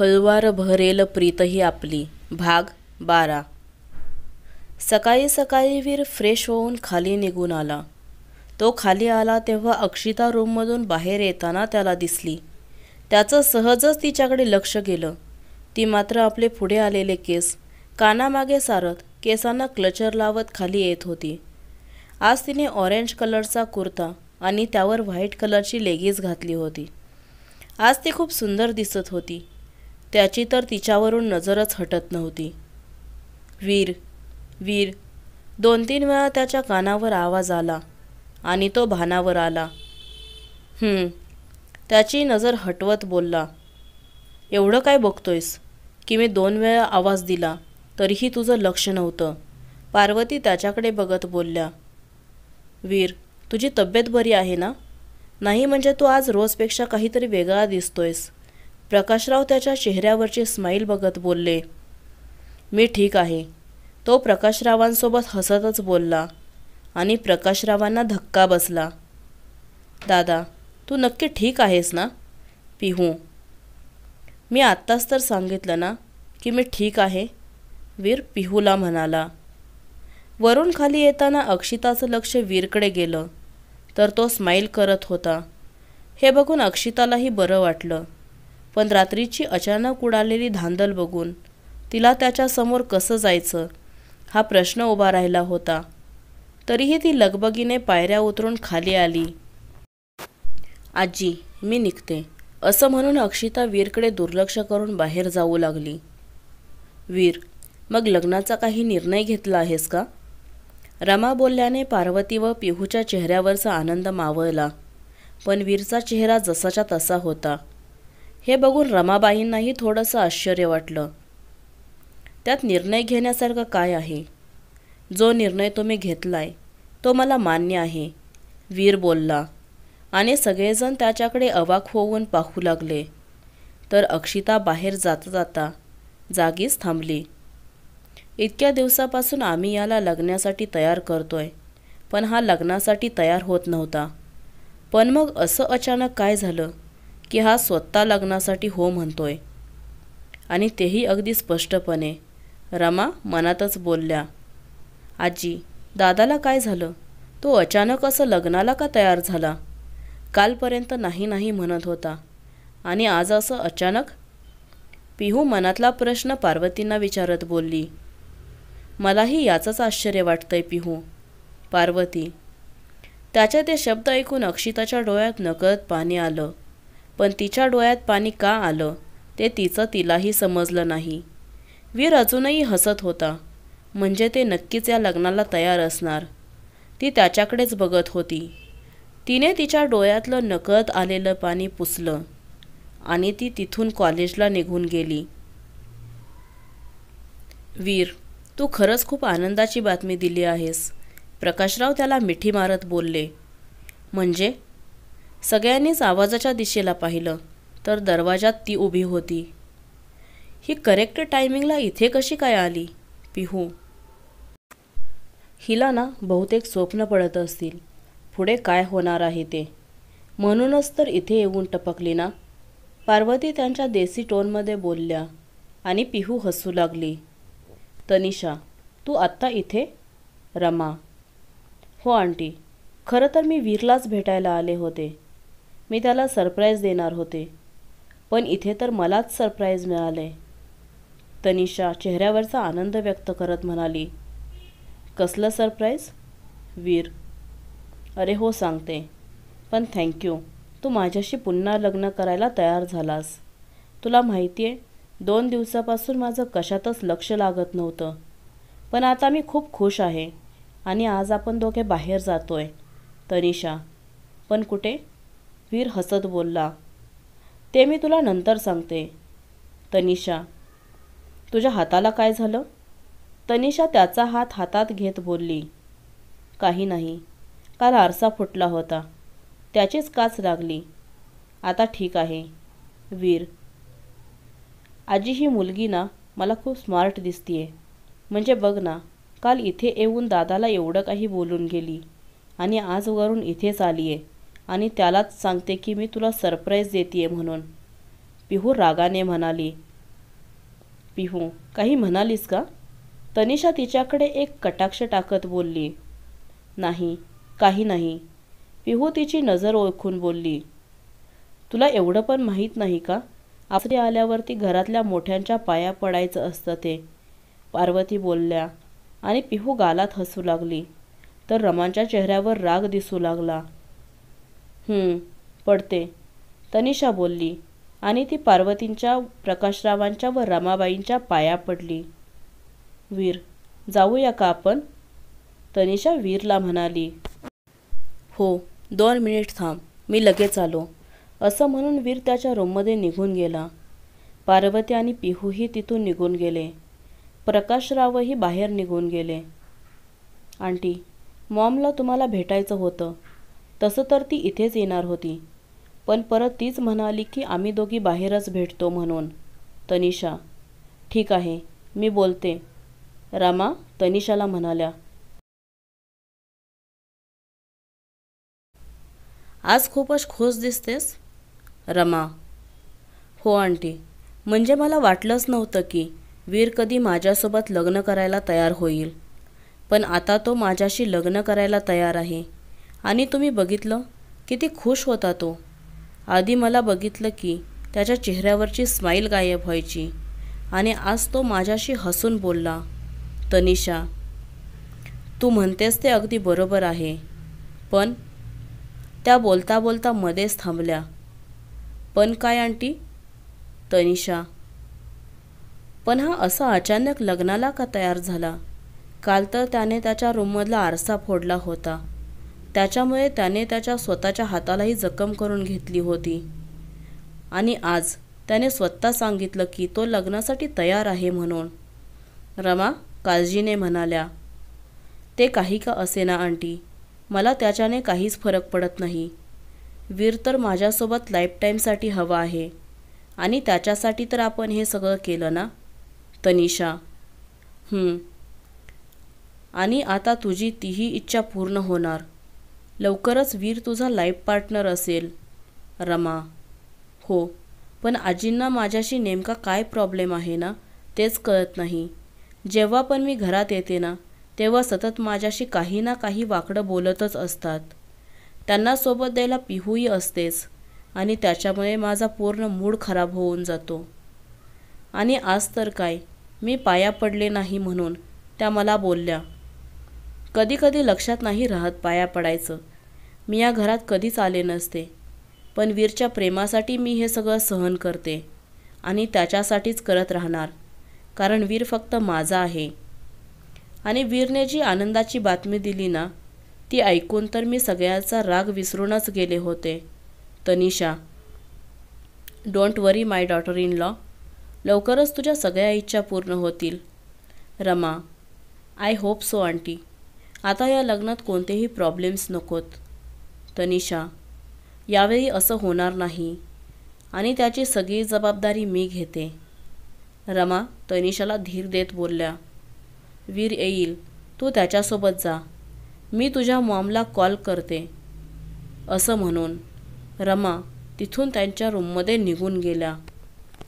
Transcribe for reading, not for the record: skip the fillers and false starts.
फुलवार भरेल प्रीतही आपली भाग 12. सकाळी सकाळी वीर फ्रेश होऊन खाली निघून आला. तो खाली आला तेव्हा अक्षिता रूममधून बाहेर येताना त्याला दिसली. त्याचं सहजच तिच्याकडे लक्ष गेलं. ती मात्र आपले पुढे आलेले केस कानामागे सारत केसांना क्लचर लावत खाली येत होती. आज तिने ऑरेंज कलरचा कुर्ता आणि त्यावर व्हाईट कलरची लेगिन्स घातली होती. आज ती खूप सुंदर दिसत होती. त्याची तर तिच्यावरून नजरच हटत नव्हती. वीर वीर 2-3 वेळा त्याच्या कानावर आवाज आला आणि तो भानावर आला. त्याची नजर हटवत बोलला, एवढं काय बघतोयस की मी 2 वेळा आवाज दिला तरीही तुझं लक्ष नव्हतं. पार्वती त्याच्याकडे बघत बोलल्या. वीर, तुझी तब्येत बरी आहे ना? नाही म्हणजे तू आज रोजपेक्षा काहीतरी वेगळा दिसतोयस. प्रकाशराव त्याच्या चेहऱ्यावरची स्माईल बघत बोलले. मी ठीक आहे. तो प्रकाशरावांसोबत हसतच बोलला आणि प्रकाशरावांना धक्का बसला. दादा, तू नक्की ठीक आहेस ना? पिहू, मी आत्ताच तर सांगितलं ना की मी ठीक आहे, वीर पिहूला म्हणाला. वरून खाली येताना अक्षिताचं लक्ष वीरकडे गेलं तर तो स्माईल करत होता. हे बघून अक्षितालाही बरं वाटलं. पण रात्रीची अचानक उडालेली धांदल बघून तिला त्याच्यासमोर कसं जायचं हा प्रश्न उभा राहिला होता. तरीही ती लगबगीने पायऱ्या उतरून खाली आली. आजी, मी निघते, असं म्हणून अक्षिता वीरकडे दुर्लक्ष करून बाहेर जाऊ लागली. वीर, मग लग्नाचा काही निर्णय घेतला आहेस का? रमा बोलल्याने पार्वती व पिहूच्या चेहऱ्यावरचा आनंद मावळला. पण वीरचा चेहरा जसाच्या तसा होता. हे बघून रमाबाईंनाही थोडंसं आश्चर्य वाटलं. त्यात निर्णय घेण्यासारखं काय आहे? जो निर्णय तुम्ही घेतलाय तो मला मान्य आहे, वीर बोलला. आणि सगळेजण त्याच्याकडे अवाक होऊन पाहू लागले. तर अक्षिता बाहेर जाता जाता जागीच थांबली. इतक्या दिवसापासून आम्ही याला लग्नासाठी तयार करतोय, पण हा लग्नासाठी तयार होत नव्हता. पण मग असं अचानक काय झालं की हा स्वतः लग्नासाठी हो म्हणतोय? आणि तेही अगदी स्पष्टपणे. रमा मनातच बोलल्या, आजी, दादाला काय झालं? तो अचानक असं लग्नाला का तयार झाला? कालपर्यंत नाही नाही म्हणत होता आणि आज असं अचानक? पिहू मनातला प्रश्न पार्वतींना विचारत बोलली. मलाही याचंच आश्चर्य वाटतंय पिहू. पार्वती. त्याचे ते शब्द ऐकून अक्षिताच्या डोळ्यात नकळत पाणी आलं. पण तिच्या डोळ्यात पाणी का आलं ते तिचं तिलाही समजलं नाही. वीर अजूनही हसत होता. म्हणजे ते नक्कीच या लग्नाला तयार असणार. ती त्याच्याकडेच बघत होती. तिने तिच्या डोळ्यातलं नकळत आलेलं पाणी पुसलं आणि ती तिथून कॉलेजला निघून गेली. वीर, तू खरंच खूप आनंदाची बातमी दिली आहेस, प्रकाशराव त्याला मिठी मारत बोलले. म्हणजे? सगळ्यांनीच आवाजाच्या दिशेला पाहिलं तर दरवाजात ती उभी होती. ही करेक्ट टायमिंगला इथे कशी काय आली? पिहू. हिला ना बहुतेक स्वप्न पडत असतील पुढे काय होणार आहे ते, म्हणूनच तर इथे येऊन टपकली ना, पार्वती त्यांच्या देसी टोनमध्ये बोलल्या. आणि पिहू हसू लागली. तनिषा, तू आत्ता इथे? रमा. हो आंटी, खरं तर मी वीरलाच भेटायला आले होते. मी त्याला सरप्राईज देणार होते, पण इथे तर मलाच सरप्राईज मिळाले. तनिषा चेहऱ्यावरचा आनंद व्यक्त करत म्हणाली. कसलं सरप्राईज? वीर. अरे हो सांगते, पण थँक्यू, तू माझ्याशी पुन्हा लग्न करायला तयार झालास. तुला माहिती आहे 2 दिवसापासून माझं कशातच लक्ष लागत नव्हतं, पण आता मी खूप खुश आहे आणि आज आपण दोघे बाहेर जातोय. तनिषा. पण कुठे? वीर हसत बोलला. ते मी तुला नंतर सांगते. तनिषा. तुझ्या हाताला काय झालं? तनिषा त्याचा हात हातात घेत बोलली. काही नाही, काल आरसा फुटला होता, त्याचीच काच लागली. आता ठीक आहे. वीर. आजी, ही मुलगी ना मला खूप स्मार्ट दिसतीये. म्हणजे बघ ना, काल इथे येऊन दादाला एवढं काही बोलून गेली आणि आज वरून इथेच आलीये आणि त्यालाच सांगते की मी तुला सरप्राईज देतीये म्हणून. पिहू रागाने म्हणाली. पिहू, काही म्हणालीस का? तनिषा तिच्याकडे एक कटाक्ष टाकत बोलली. नाही, काही नाही. पिहू तिची नजर ओळखून बोलली. तुला एवढं पण माहीत नाही का? आपली आल्यावरती घरातल्या मोठ्यांच्या पाया पडायचं असतं ते. पार्वती बोलल्या आणि पिहू गालात हसू लागली. तर रमाच्या चेहऱ्यावर राग दिसू लागला. पडते, तनिषा बोलली आणि ती पार्वतींच्या, प्रकाशरावांच्या व रमाबाईंच्या पाया पडली. वीर, जाऊया का आपण? तनिषा वीरला म्हणाली. हो, 2 मिनिट थांब, मी लगेच आलो. असं म्हणून वीर त्याच्या रूममध्ये निघून गेला. पार्वती आणि पिहूही तिथून निघून गेले. प्रकाशरावही बाहेर निघून गेले. आंटी, मॉमला तुम्हाला भेटायचं होतं. तसं तर ती इथेच येणार होती, पण परत तीच म्हणाली की आम्ही दोघी बाहेरच भेटतो म्हणून. तनिषा, ठीक आहे, मी बोलते. रमा तनिषाला म्हणाल्या. आज खूपच खुश दिसतेस. रमा, हो आंटी, म्हणजे मला वाटलंच नव्हतं की वीर कधी माझ्यासोबत लग्न करायला तयार होईल. पण आता तो माझ्याशी लग्न करायला तयार आहे. आणि तुम्ही बघितलं किती खुश होता तो. आधी मला बघितलं की त्याच्या चेहऱ्यावरची स्माईल गायब व्हायची आणि आज तो माझ्याशी हसून बोलला. तनिषा, तू म्हणतेस ते अगदी बरोबर आहे, पण त्या बोलता बोलता मध्येच थांबल्या. पण काय आंटी? तनिषा, पण हा असा अचानक लग्नाला का तयार झाला? काल तर त्याने त्याच्या रूममधला आरसा फोडला होता. त्याच्यामुळे त्याने त्याच्या स्वतःच्या हातालाही जखम करून घेतली होती. आणि आज त्याने स्वतः सांगितलं की तो लग्नासाठी तयार आहे म्हणून. रमा काळजीने म्हणाल्या. ते काही का असेना आंटी, मला त्याच्याने काहीच फरक पडत नाही. वीर तर माझ्यासोबत लाईफटाईमसाठी हवा आहे आणि त्याच्यासाठी तर आपण हे सगळं केलं ना. तनिषा, आणि आता तुझी तीही इच्छा पूर्ण होणार. लवकरच वीर तुझा लाईफ पार्टनर असेल. रमा, हो, पण आजींना माझ्याशी नेमका काय प्रॉब्लेम आहे ना तेच कळत नाही. जेव्हा पण मी घरात येते ना तेव्हा सतत माझ्याशी काही ना काही वाकडं बोलतच असतात. त्यांना सोबत द्यायला पिहूही असतेच आणि त्याच्यामुळे माझा पूर्ण मूड खराब होऊन जातो. आणि आज तर काय, मी पाया पडले नाही म्हणून त्या मला बोलल्या. कधी कधी लक्षात नाही राहत पाया पडायचं. मी या घरात कधीच आले नसते, पण वीरच्या प्रेमासाठी मी हे सगळं सहन करते आणि त्याच्यासाठीच करत राहणार, कारण वीर फक्त माझा आहे. आणि वीरने जी आनंदाची बातमी दिली ना ती ऐकून तर मी सगळ्याचा राग विसरूनच गेले होते. Tanisha, don't worry my daughter in law, लवकरच तुझ्या सगळ्या इच्छा पूर्ण होतील. Rama, I hope so aunty. आता या लग्नात कोणतेही प्रॉब्लेम्स नकोत. तनिषा, यावेळी असं होणार नाही आणि त्याची सगळी जबाबदारी मी घेते. रमा तनिषाला धीर देत बोलल्या. वीर येईल, तू त्याच्यासोबत जा. मी तुझ्या मॉमला कॉल करते. असं म्हणून रमा तिथून त्यांच्या रूममध्ये निघून गेल्या.